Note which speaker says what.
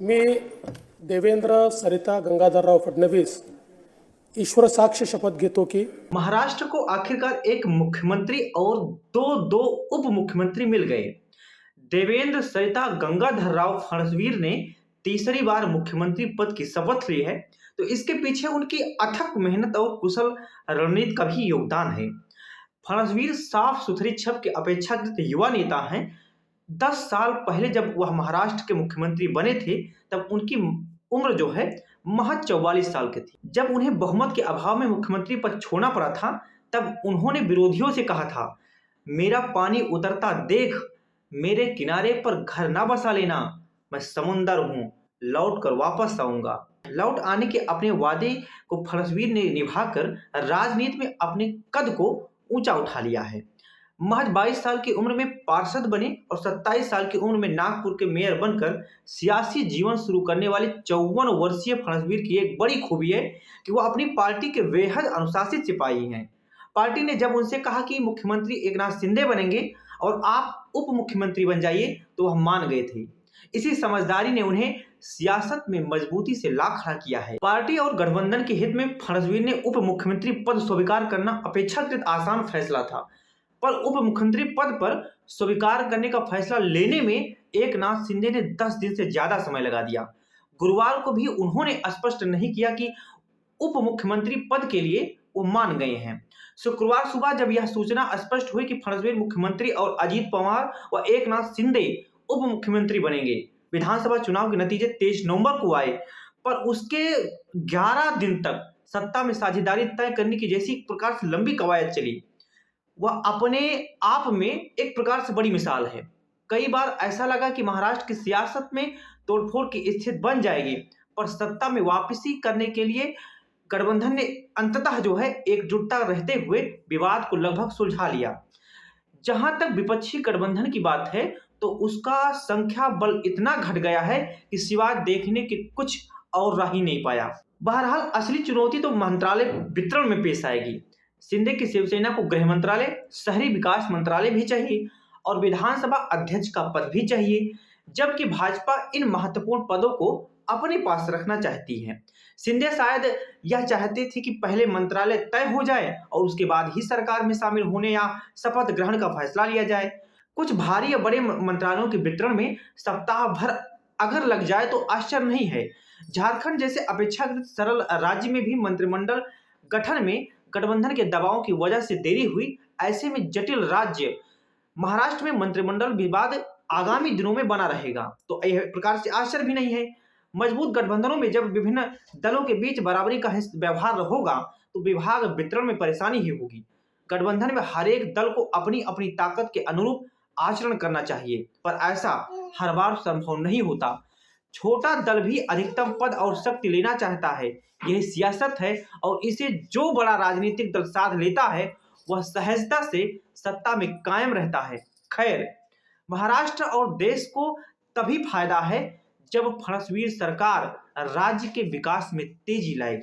Speaker 1: मी देवेंद्र सरिता गंगाधरराव फडणवीस ईश्वर साक्ष शपथ घेतो की
Speaker 2: महाराष्ट्र को आखिरकार एक मुख्यमंत्री और दो दो उप मुख्यमंत्री मिल गए। देवेंद्र सरिता गंगाधरराव फडणवीस ने तीसरी बार मुख्यमंत्री पद की शपथ ली है, तो इसके पीछे उनकी अथक मेहनत और कुशल रणनीति का भी योगदान है। फडणवीस साफ सुथरी छवि के अपेक्षाकृत युवा नेता हैं। 10 साल पहले जब वह महाराष्ट्र के मुख्यमंत्री बने थे, तब उनकी उम्र जो है महज 44 साल की थी। जब उन्हें बहुमत के अभाव में मुख्यमंत्री पद छोड़ना पड़ा था, तब उन्होंने विरोधियों से कहा था, मेरा पानी उतरता देख मेरे किनारे पर घर ना बसा लेना, मैं समुंदर हूं, लौट कर वापस आऊंगा। लौट आने के अपने वादे को फडणवीस ने निभाकर राजनीति में अपने कद को ऊंचा उठा लिया है। महज 22 साल की उम्र में पार्षद बने और 27 साल की उम्र में नागपुर के मेयर बनकर सियासी जीवन शुरू करने वाले 54 वर्षीय फडणवीस की एक बड़ी खूबी है कि वह अपनी पार्टी के बेहद अनुशासित सिपाही हैं। पार्टी ने जब उनसे कहा कि मुख्यमंत्री एकनाथ शिंदे बनेंगे और आप उप मुख्यमंत्री बन जाइए, तो वह मान गए थे। इसी समझदारी ने उन्हें सियासत में मजबूती से ला खड़ा किया है। पार्टी और गठबंधन के हित में फडणवीस ने उप मुख्यमंत्री पद स्वीकार करना अपेक्षाकृत आसान फैसला था, पर उप मुख्यमंत्री पद पर स्वीकार करने का फैसला लेने में एकनाथ शिंदे ने 10 दिन से ज्यादा समय लगा दिया। गुरुवार को भी उन्होंने स्पष्ट नहीं किया कि उप मुख्यमंत्री पद के लिए वो मान गए हैं। शुक्रवार सुबह जब यह सूचना स्पष्ट हुई कि फडणवीस मुख्यमंत्री और अजीत पवार व एकनाथ शिंदे उप मुख्यमंत्री बनेंगे, विधानसभा चुनाव के नतीजे 23 नवंबर को आए, पर उसके 11 दिन तक सत्ता में साझेदारी तय करने की जैसी प्रकार से लंबी कवायद चली, वह अपने आप में एक प्रकार से बड़ी मिसाल है। कई बार ऐसा लगा कि महाराष्ट्र की सियासत में तोड़फोड़ की स्थिति बन जाएगी, पर सत्ता में वापसी करने के लिए गठबंधन ने अंततः जो है एकजुटता रहते हुए विवाद को लगभग सुलझा लिया। जहां तक विपक्षी गठबंधन की बात है, तो उसका संख्या बल इतना घट गया है कि सिवाय देखने के कुछ और रह ही नहीं पाया। बहरहाल असली चुनौती तो मंत्रालय वितरण में पेश आएगी। शिंदे की शिवसेना को गृह मंत्रालय, शहरी विकास मंत्रालय भी चाहिए और विधानसभा अध्यक्ष का पद भी चाहिए, जबकि भाजपा इन महत्वपूर्ण पदों को अपने पास रखना चाहती है। शिंदे शायद यह चाहते थे कि पहले मंत्रालय तय हो जाए और उसके बाद ही सरकार में शामिल होने या शपथ ग्रहण का फैसला लिया जाए। कुछ भारी या बड़े मंत्रालयों के वितरण में सप्ताह भर अगर लग जाए तो आश्चर्य नहीं है। झारखंड जैसे अपेक्षाकृत सरल राज्य में भी मंत्रिमंडल गठन में गठबंधन के दबाव की वजह से देरी हुई। ऐसे में जटिल राज्य महाराष्ट्र में मंत्रिमंडल विवाद आगामी दिनों में बना रहेगा, तो यह प्रकार से आश्चर्य भी नहीं है। मजबूत गठबंधनों में जब विभिन्न दलों के बीच बराबरी का व्यवहार होगा, तो विभाग वितरण में परेशानी ही होगी। गठबंधन में हर एक दल को अपनी अपनी ताकत के अनुरूप आचरण करना चाहिए, पर ऐसा हर बार संभव नहीं होता। छोटा दल भी अधिकतम पद और शक्ति लेना चाहता है, यही सियासत है, और इसे जो बड़ा राजनीतिक दल साथ लेता है, वह सहजता से सत्ता में कायम रहता है। खैर, महाराष्ट्र और देश को तभी फायदा है जब फडणवीस सरकार राज्य के विकास में तेजी लाएगी।